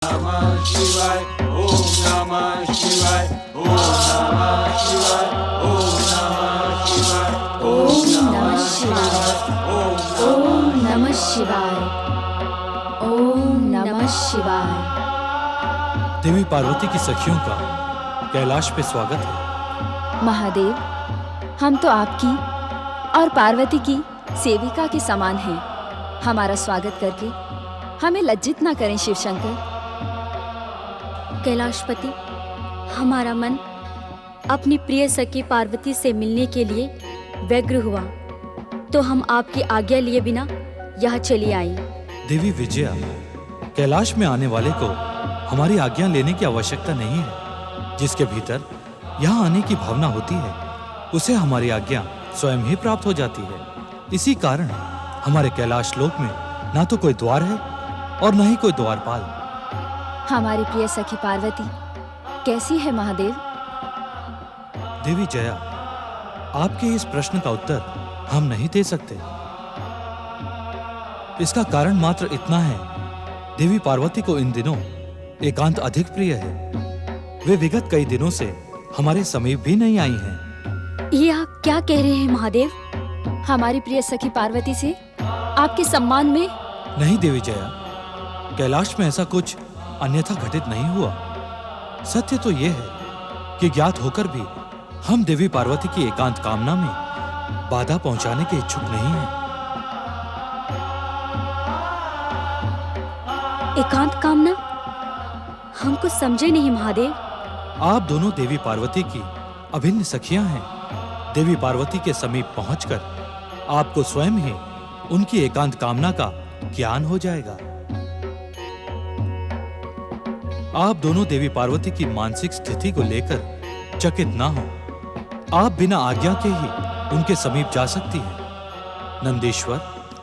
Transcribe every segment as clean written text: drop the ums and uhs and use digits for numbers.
नमः शिवाय ओम नमः शिवाय ओम नमः शिवाय ओम नमः शिवाय ओम नमः शिवाय ओम नमः शिवाय ओम नमः शिवाय। देवी पार्वती की सखियों का कैलाश पे स्वागत है। महादेव, हम तो आपकी और पार्वती की सेविका के समान हैं। हमारा स्वागत करके हमें लज्जित ना करें शिव शंकर। कैलाशपति, हमारा मन अपनी प्रिय सखी पार्वती से मिलने के लिए व्यग्र हुआ, तो हम आपकी आज्ञा लिए बिना यहाँ चली आई। देवी विजया, कैलाश में आने वाले को हमारी आज्ञा लेने की आवश्यकता नहीं है। जिसके भीतर यहाँ आने की भावना होती है, उसे हमारी आज्ञा स्वयं ही प्राप्त हो जाती है। इसी कारण हमारे कैलाश लोक में ना तो कोई द्वार है और न ही कोई द्वारपाल। हमारी प्रिय सखी पार्वती कैसी है महादेव? देवी जया, आपके इस प्रश्न का उत्तर हम नहीं दे सकते। इसका कारण मात्र इतना है, देवी पार्वती को इन दिनों एकांत अधिक प्रिय है। वे विगत कई दिनों से हमारे समीप भी नहीं आई हैं। ये आप क्या कह रहे हैं महादेव? हमारी प्रिय सखी पार्वती से आपके सम्मान में? नहीं देवी जया, कैलाश में ऐसा कुछ अन्यथा घटित नहीं हुआ। सत्य तो यह है कि ज्ञात होकर भी हम देवी पार्वती की एकांत कामना में बाधा पहुंचाने के इच्छुक नहीं हैं। एकांत कामना? हम कुछ समझे नहीं महादेव। आप दोनों देवी पार्वती की अभिन्न सखियां हैं। देवी पार्वती के समीप पहुंचकर आपको स्वयं ही उनकी एकांत कामना का ज्ञान हो जाएगा। आप दोनों देवी पार्वती की मानसिक स्थिति को लेकर चकित ना हो। आप बिना आज्ञा के ही उनके समीप जा सकती हैं। नंदीश्वर,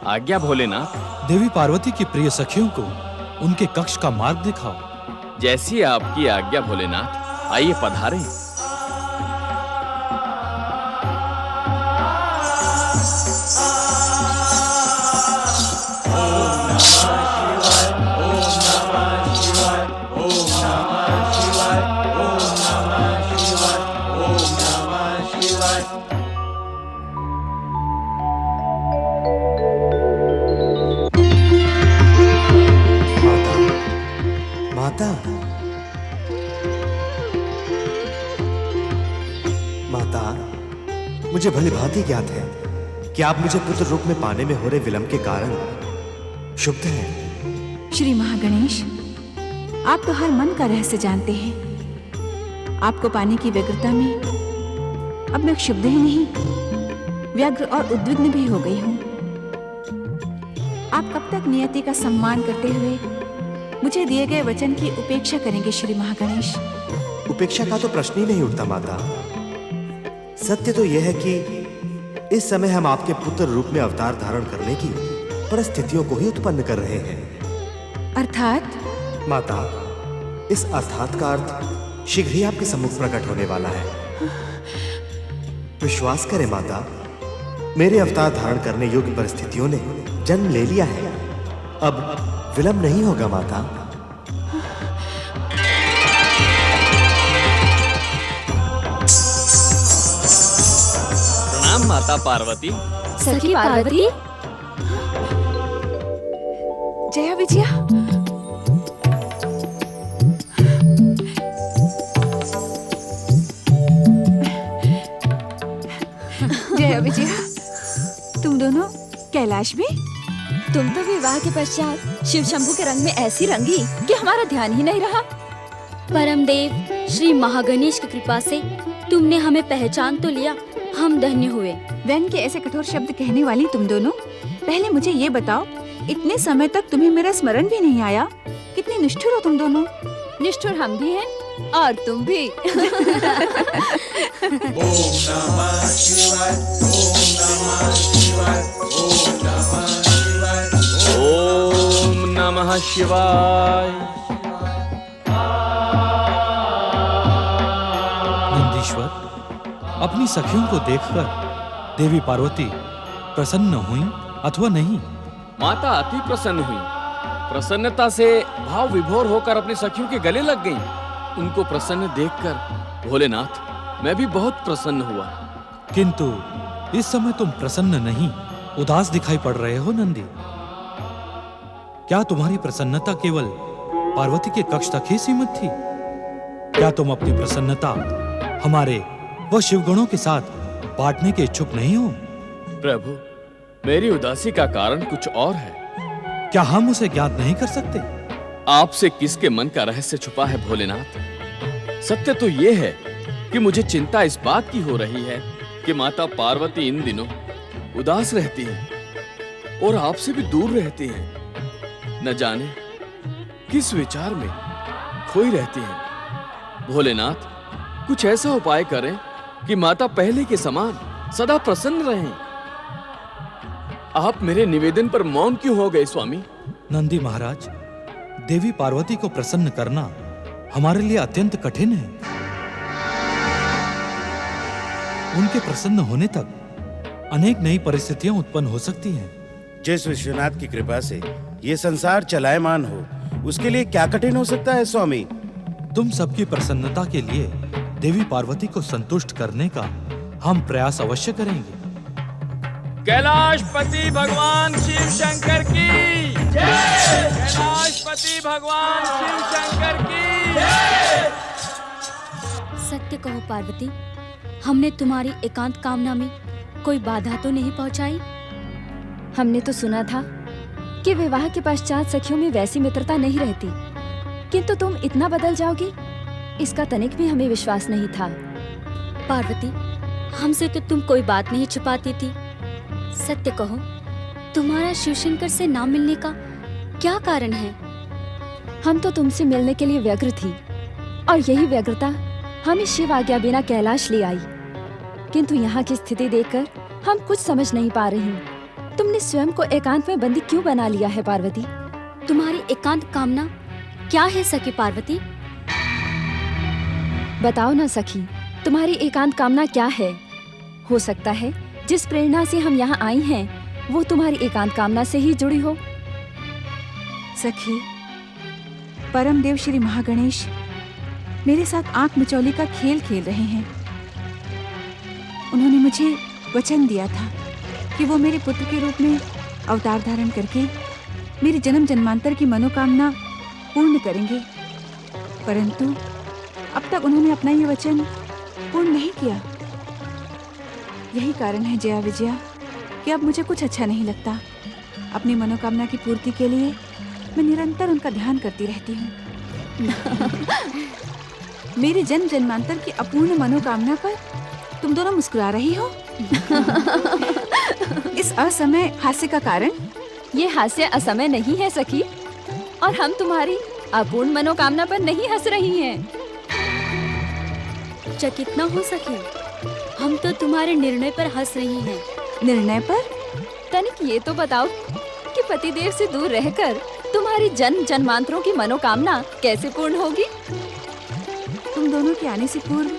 आज्ञा भोलेनाथ। देवी पार्वती की प्रिय सखियों को उनके कक्ष का मार्ग दिखाओ। जैसी आपकी आज्ञा भोलेनाथ। आइए पधारें। माता, मुझे भली भांति ज्ञात है कि आप मुझे पुत्र रूप में पाने में हो रहे विलंब के कारण क्षुब्ध हैं। श्री महागणेश, आप तो हर मन का रहस्य जानते हैं। आपको पाने की व्यग्रता में अब मैं क्षुब्ध ही नहीं, व्यग्र और उद्विग्न भी हो गई हूँ। आप कब तक नियति का सम्मान करते हुए मुझे दिए गए वचन की उपेक्षा करेंगे श्री महागणेश? उपेक्षा का तो प्रश्न ही नहीं उठता माता। सत्य तो यह है कि इस समय हम आपके पुत्र रूप में अवतार धारण करने की परिस्थितियों को ही उत्पन्न कर रहे हैं। अर्थात? माता, इस अर्थात का अर्थ शीघ्र ही आपके सम्मुख प्रकट होने वाला है। विश्वास करें माता, मेरे अवतार धारण करने योग्य परिस्थितियों ने जन्म ले लिया है। अब विलंब नहीं होगा माता। प्रणाम माता पार्वती। सखी पार्वती, जया विजया। जया विजया, तुम दोनों कैलाश में? तुम तो विवाह के पश्चात शिव शंभू के रंग में ऐसी रंगी कि हमारा ध्यान ही नहीं रहा। परमदेव श्री महागणेश की कृपा से तुमने हमें पहचान तो लिया, हम धन्य हुए। व्यंग के ऐसे कठोर शब्द कहने वाली तुम दोनों, पहले मुझे ये बताओ, इतने समय तक तुम्हें मेरा स्मरण भी नहीं आया? कितनी निष्ठुर हो तुम दोनों। निष्ठुर हम भी हैं और तुम भी। ओम नमः शिवाय ओम नमः शिवाय ओम नमः शिवाय ओम नमः शिवाय। नंदीश्वर, अपनी सखियों को देखकर देवी पार्वती प्रसन्न हुई अथवा नहीं? माता अति प्रसन्न हुई। प्रसन्नता से भाव विभोर होकर अपनी सखियों के गले लग गईं। उनको प्रसन्न देखकर भोलेनाथ मैं भी बहुत प्रसन्न हुआ। किंतु इस समय तुम प्रसन्न नहीं, उदास दिखाई पड़ रहे हो नंदी। क्या तुम्हारी प्रसन्नता केवल पार्वती के कक्ष तक ही सीमित थी? क्या तुम अपनी प्रसन्नता हमारे व शिवगणों के साथ बांटने के इच्छुक नहीं हो? प्रभु, मेरी उदासी का कारण कुछ और है। क्या हम उसे ज्ञात नहीं कर सकते? आपसे किसके मन का रहस्य छुपा है भोलेनाथ? सत्य तो यह है कि मुझे चिंता इस बात की हो रही है कि माता पार्वती इन दिनों उदास रहती हैं और आपसे भी दूर रहती हैं। न जाने किस विचार में खोई रहती हैं। भोलेनाथ, कुछ ऐसा उपाय करें कि माता पहले के समान सदा प्रसन्न रहें। आप मेरे निवेदन पर मौन क्यों हो गए स्वामी? नंदी महाराज, देवी पार्वती को प्रसन्न करना हमारे लिए अत्यंत कठिन है। उनके प्रसन्न होने तक अनेक नई परिस्थितियां उत्पन्न हो सकती हैं। जिस विश्वनाथ की कृपा से ये संसार चलायमान हो, उसके लिए क्या कठिन हो सकता है स्वामी? तुम सबकी प्रसन्नता के लिए देवी पार्वती को संतुष्ट करने का हम प्रयास अवश्य करेंगे। कैलाशपति भगवान शिव शंकर की जय! कैलाशपति भगवान शिव शंकर की जय! सत्य कहो पार्वती, हमने तुम्हारी एकांत कामना में कोई बाधा तो नहीं पहुंचाई? हमने तो सुना था कि विवाह के पश्चात सखियों में वैसी मित्रता नहीं रहती, किंतु तुम इतना बदल जाओगी, इसका तनिक भी हमें विश्वास नहीं था। पार्वती, हमसे तो तुम कोई बात नहीं छुपाती थी। सत्य कहो, तुम्हारा शिवशंकर से ना मिलने का क्या कारण है? हम तो तुमसे मिलने के लिए व्यग्र थी, और यही व्यग्रता हमें शिव आज्ञा बिना कैलाश ले आई। किंतु यहाँ की स्थिति देखकर हम कुछ समझ नहीं पा रही। तुमने स्वयं को एकांत में बंदी क्यों बना लिया है पार्वती? तुम्हारी एकांत कामना क्या है सखी पार्वती? बताओ ना सखी, तुम्हारी एकांत कामना क्या है? हो सकता है जिस प्रेरणा से हम यहाँ आई हैं, वो तुम्हारी एकांत कामना से ही जुड़ी हो। सखी, परम देव श्री महागणेश मेरे साथ आंख मिचौली का खेल खेल रहे हैं। उन्होंने मुझे वचन दिया था कि वो मेरे पुत्र के रूप में अवतार धारण करके मेरी जन्म जन्मांतर की मनोकामना पूर्ण करेंगे, परंतु अब तक उन्होंने अपना ये वचन पूर्ण नहीं किया। यही कारण है जया विजया कि अब मुझे कुछ अच्छा नहीं लगता। अपनी मनोकामना की पूर्ति के लिए मैं निरंतर उनका ध्यान करती रहती हूँ। मेरी जन्म जन्मांतर की अपूर्ण मनोकामना पर तुम दोनों मुस्कुरा रही हो। इस असमय हास्य का कारण? ये हास्य असमय नहीं है सखी, और हम तुम्हारी अपूर्ण मनोकामना पर नहीं हंस रही हैं। चकित न हो सके, हम तो तुम्हारे निर्णय पर हंस रही हैं। निर्णय पर? तनिक ये तो बताओ कि पतिदेव से दूर रहकर तुम्हारी जन्म जन्मांतरों की मनोकामना कैसे पूर्ण होगी? तुम दोनों के आने से पूर्व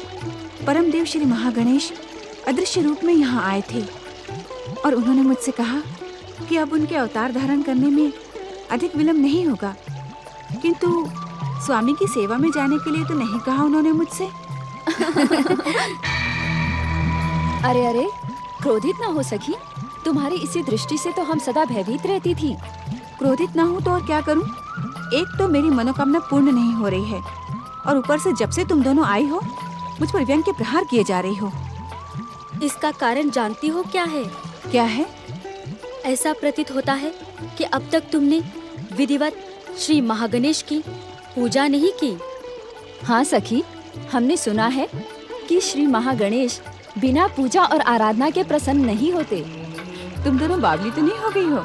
परम देव श्री महागणेश अदृश्य रूप में यहाँ आए थे, और उन्होंने मुझसे कहा कि अब उनके अवतार धारण करने में अधिक विलंब नहीं होगा। किंतु स्वामी की सेवा में जाने के लिए तो नहीं कहा उन्होंने मुझसे। अरे अरे, क्रोधित ना हो सखी, तुम्हारी इसी दृष्टि से तो हम सदा भयभीत रहती थी। क्रोधित ना हूँ तो और क्या करूँ? एक तो मेरी मनोकामना पूर्ण नहीं हो रही है, और ऊपर से जब से तुम दोनों आई हो मुझ पर व्यंग के प्रहार किए जा रही हो। इसका कारण जानती हो क्या है? क्या है? ऐसा प्रतीत होता है कि अब तक तुमने विधिवत श्री महागणेश की पूजा नहीं की। हाँ सखी, हमने सुना है कि श्री महागणेश बिना पूजा और आराधना के प्रसन्न नहीं होते। तुम दोनों बावली तो नहीं हो गई हो?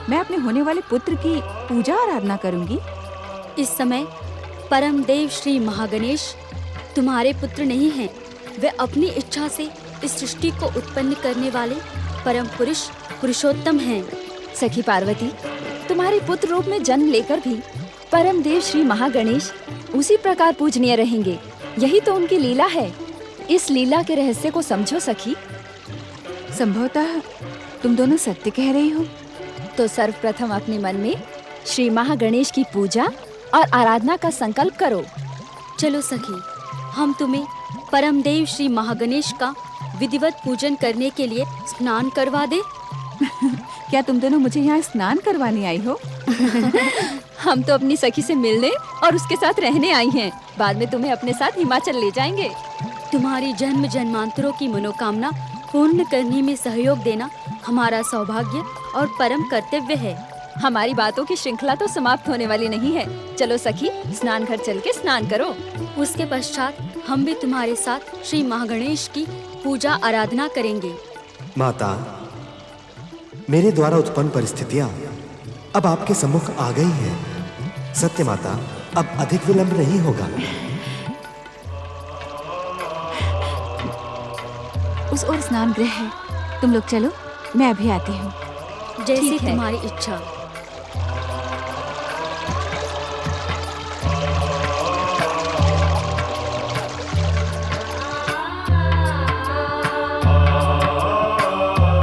मैं अपने होने वाले पुत्र की पूजा आराधना करूंगी। इस समय परम देव श्री महागणेश तुम्हारे पुत्र नहीं हैं। वे अपनी इच्छा से इस सृष्टि को उत्पन्न करने वाले परम पुरुष पुरुषोत्तम हैं। सखी पार्वती, तुम्हारे पुत्र रूप में जन्म लेकर भी परम देव श्री महागणेश उसी प्रकार पूजनीय रहेंगे। यही तो उनकी लीला है। इस लीला के रहस्य को समझो सखी। संभवतः तुम दोनों सत्य कह रही हो। तो सर्वप्रथम अपने मन में श्री महागणेश की पूजा और आराधना का संकल्प करो। चलो सखी, हम तुम्हें परमदेव श्री महागणेश का विधिवत पूजन करने के लिए स्नान करवा दे। क्या तुम दोनों मुझे यहाँ स्नान करवाने आई हो? हम तो अपनी सखी से मिलने और उसके साथ रहने आई हैं। बाद में तुम्हें अपने साथ हिमाचल ले जाएंगे। तुम्हारी जन्म जन्मांतरों की मनोकामना पूर्ण करने में सहयोग देना हमारा सौभाग्य और परम कर्तव्य है। हमारी बातों की श्रृंखला तो समाप्त होने वाली नहीं है। चलो सखी, स्नान घर चल के स्नान करो। उसके पश्चात हम भी तुम्हारे साथ श्री महागणेश की पूजा आराधना करेंगे। माता, मेरे द्वारा उत्पन्न परिस्थितियां अब आपके सम्मुख आ गई हैं। सत्य माता, अब अधिक विलंब नहीं होगा। उस ओर स्नान गृह है, तुम लोग चलो, मैं अभी आती हूँ। जैसी ठीक है। तुम्हारी इच्छा।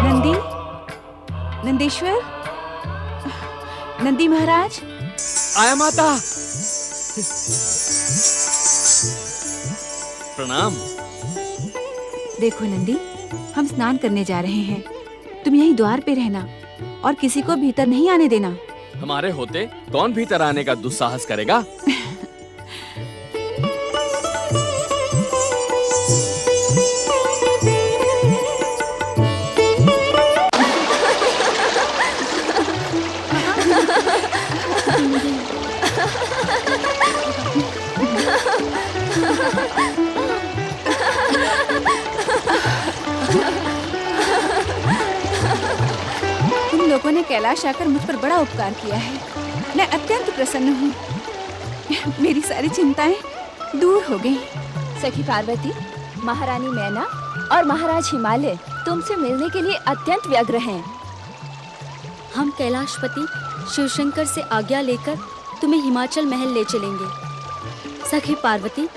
नंदी, नंदीश्वर, नंदी महाराज। आया माता। प्रणाम। देखो नंदी, हम स्नान करने जा रहे हैं। तुम यहीं द्वार पे रहना और किसी को भीतर नहीं आने देना। हमारे होते कौन भीतर आने का दुस्साहस करेगा? तुम लोगों ने कैलाश आकर मुझ पर बड़ा उपकार किया है। मैं अत्यंत प्रसन्न हूँ। मेरी सारी चिंताएं दूर हो गई। सखी पार्वती, महारानी मैना और महाराज हिमालय तुमसे मिलने के लिए अत्यंत व्यग्र हैं। हम कैलाशपति शिवशंकर से आज्ञा लेकर तुम्हें हिमाचल महल ले चलेंगे। सखी पार्वती,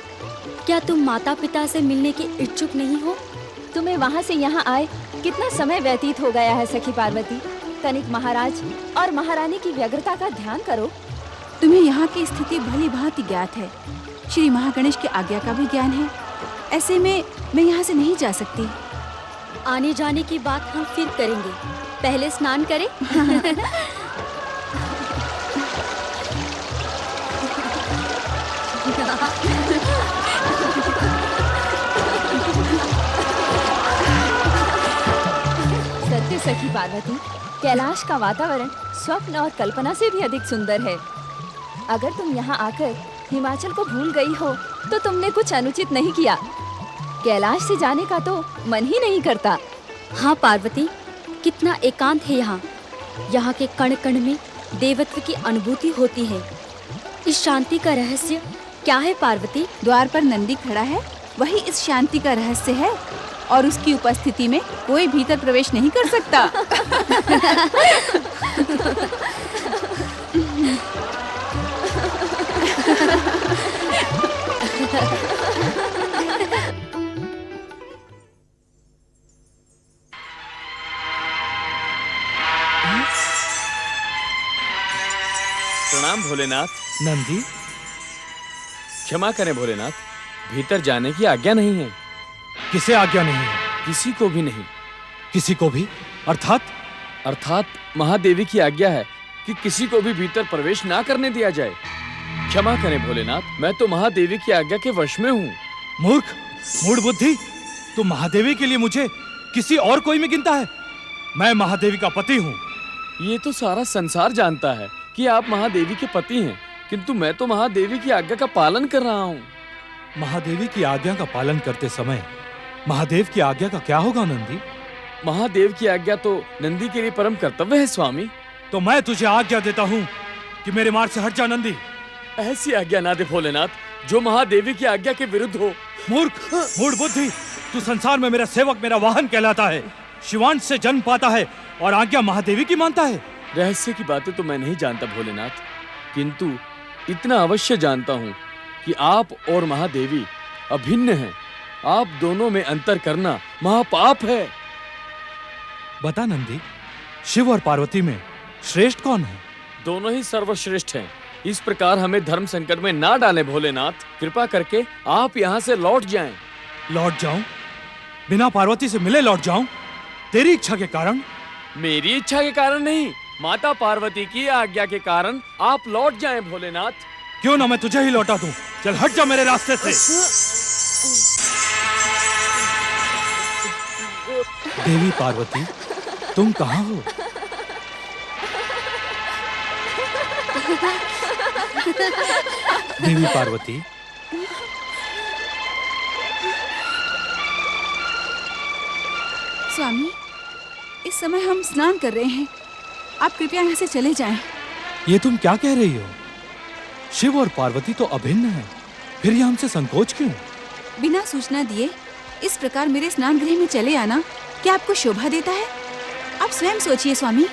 क्या तुम माता पिता से मिलने के इच्छुक नहीं हो? तुम्हें वहाँ से यहाँ आए कितना समय व्यतीत हो गया है सखी पार्वती। तनिक महाराज और महारानी की व्यग्रता का ध्यान करो। तुम्हें यहाँ की स्थिति भली भांति ज्ञात है। श्री महागणेश की आज्ञा का भी ज्ञान है। ऐसे में मैं यहाँ से नहीं जा सकती। आने जाने की बात हम फिर करेंगे, पहले स्नान करें। सत्य सखी पार्वती, कैलाश का वातावरण स्वप्न और कल्पना से भी अधिक सुंदर है। अगर तुम यहाँ आकर हिमाचल को भूल गई हो तो तुमने कुछ अनुचित नहीं किया। कैलाश से जाने का तो मन ही नहीं करता। हाँ पार्वती, कितना एकांत है यहाँ। यहाँ के कण कण में देवत्व की अनुभूति होती है। इस शांति का रहस्य क्या है पार्वती? द्वार पर नंदी खड़ा है, वही इस शांति का रहस्य है। और उसकी उपस्थिति में कोई भीतर प्रवेश नहीं कर सकता। प्रणाम भोलेनाथ। नंदी, क्षमा करें भोलेनाथ, भीतर जाने की आज्ञा नहीं है। किसे आज्ञा नहीं है? किसी को भी नहीं। किसी को भी? अर्थात महादेवी की आज्ञा है कि किसी को भी भीतर प्रवेश ना करने दिया जाए। क्षमा करें भोलेनाथ, मैं तो महादेवी की आज्ञा के वश में हूँ। मूर्ख, मूढ़ बुद्धि, तू महादेवी के लिए मुझे किसी और कोई में गिनता है? मैं महादेवी का पति हूँ। ये तो सारा संसार जानता है कि आप महादेवी के पति हैं, किंतु मैं तो महादेवी की आज्ञा का पालन कर रहा हूँ। महादेवी की आज्ञा का पालन करते समय महादेव की आज्ञा का क्या होगा नंदी? महादेव की आज्ञा तो नंदी के लिए परम कर्तव्य है स्वामी। तो मैं तुझे आज्ञा देता हूँ कि मेरे मार्ग से हट जा नंदी। ऐसी आज्ञा ना दे भोलेनाथ जो महादेवी की आज्ञा के विरुद्ध हो। मूर्ख, मूढ़ बुद्धि, तू संसार में मेरा सेवक, मेरा वाहन कहलाता है। शिवांश से जन्म पाता है और आज्ञा महादेवी की मानता है। रहस्य की बातें तो मैं नहीं जानता भोलेनाथ, किंतु इतना अवश्य जानता हूँ कि आप और महादेवी अभिन्न हैं। आप दोनों में अंतर करना महापाप है। बता नंदी, शिव और पार्वती में श्रेष्ठ कौन है? दोनों ही सर्वश्रेष्ठ हैं। इस प्रकार हमें धर्म संकट में ना डालें भोलेनाथ। कृपा करके आप यहाँ से लौट जाएं। लौट जाऊं? बिना पार्वती से मिले लौट जाऊं? तेरी इच्छा के कारण? मेरी इच्छा के कारण नहीं, माता पार्वती की आज्ञा के कारण आप लौट जाएं भोलेनाथ। क्यों ना मैं तुझे ही लौटा दूं। चल हट जा मेरे रास्ते से। देवी पार्वती, तुम कहाँ हो? देवी पार्वती, स्वामी, इस समय हम स्नान कर रहे हैं। आप कृपया यहाँ से चले जाएं। ये तुम क्या कह रही हो? शिव और पार्वती तो अभिन्न हैं, फिर ये हमसे संकोच क्यों? बिना सूचना दिए इस प्रकार मेरे स्नान गृह में चले आना क्या आपको शोभा देता है? आप स्वयं सोचिए स्वामी।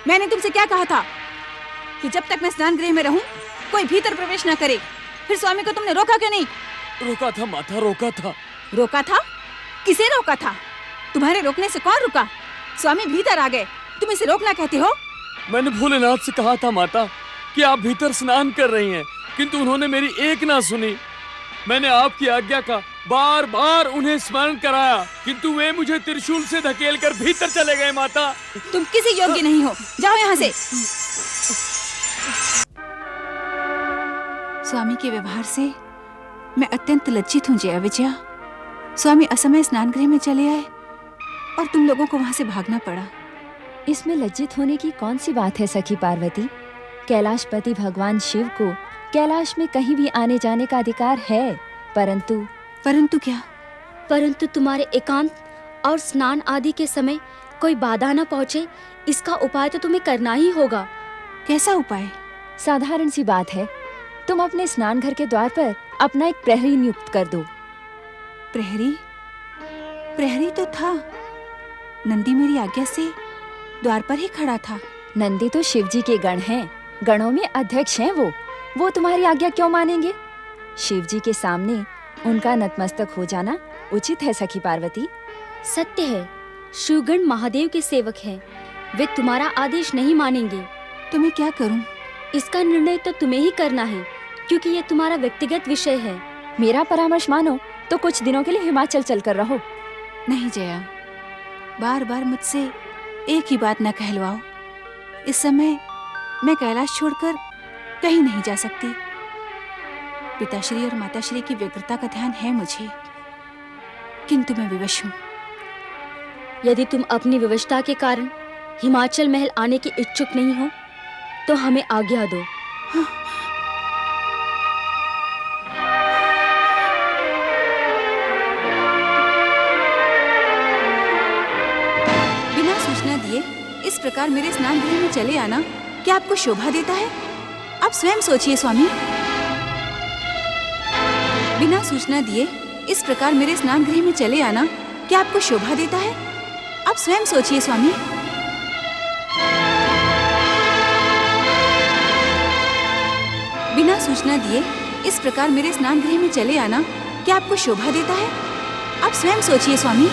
मैंने तुमसे क्या कहा था कि जब तक मैं स्नान गृह में रहूं कोई भीतर प्रवेश न करे। फिर स्वामी को तुमने रोका क्यों नहीं? रोका था माता, रोका था। रोका था? किसे रोका था? तुम्हारे रोकने से कौन रुका? स्वामी भीतर आ गए, तुम इसे रोकना कहते हो? मैंने भोलेनाथ से कहा था माता कि आप भीतर स्नान कर रही हैं, किंतु उन्होंने मेरी एक ना सुनी। मैंने आपकी आज्ञा का बार बार उन्हें स्मरण कराया, किंतु वे मुझे त्रिशूल से धकेलकर भीतर चले गए माता। तुम किसी योग्य नहीं हो, जाओ यहाँ से। स्वामी के व्यवहार से मैं अत्यंत लज्जित हूँ जया विजया। स्वामी असमय स्नान गृह में चले आए और तुम लोगों को वहाँ से भागना पड़ा। इसमें लज्जित होने की कौन सी बात है सखी पार्वती? कैलाशपति भगवान शिव को कैलाश में कहीं भी आने जाने का अधिकार है, परंतु क्या? परंतु तुम्हारे एकांत और स्नान आदि के समय कोई बाधा न पहुँचे, इसका उपाय तो तुम्हें करना ही होगा। कैसा उपाय? साधारण सी बात है, तुम अपने स्नान घर के द्वार पर अपना एक प्रहरी नियुक्त कर दो। प्रहरी? प्रहरी तो था, नंदी मेरी आज्ञा से द्वार पर ही खड़ा था। नंदी तो शिवजी के गण हैं, गणों में अध्यक्ष हैं वो तुम्हारी आज्ञा क्यों मानेंगे? शिवजी के सामने उनका नतमस्तक हो जाना उचित है सखी पार्वती। सत्य है, शिवगण महादेव के सेवक हैं, वे तुम्हारा आदेश नहीं मानेंगे। तो मैं क्या करूं? इसका निर्णय तो तुम्हें ही करना है, क्योंकि ये तुम्हारा व्यक्तिगत विषय है। मेरा परामर्श मानो तो कुछ दिनों के लिए हिमाचल चलकर रहो। नहीं जया, बार बार मुझसे एक ही बात न कहलवाओ। इस समय मैं कैलाश छोड़कर कहीं नहीं जा सकती। पिताश्री और माताश्री की व्यग्रता का ध्यान है मुझे, किंतु मैं विवश हूँ। यदि तुम अपनी विवशता के कारण हिमाचल महल आने की इच्छुक नहीं हो, तो हमें आज्ञा दो। बिना सूचना दिए इस प्रकार मेरे स्नान गृह में चले आना क्या आपको शोभा देता है? आप स्वयं सोचिए स्वामी। बिना सूचना दिए इस प्रकार मेरे स्नान गृह में चले आना क्या आपको शोभा देता है? आप स्वयं सोचिए स्वामी। बिना सूचना दिए इस प्रकार मेरे स्नान गृह में चले आना क्या आपको शोभा देता है? आप स्वयं सोचिए स्वामी।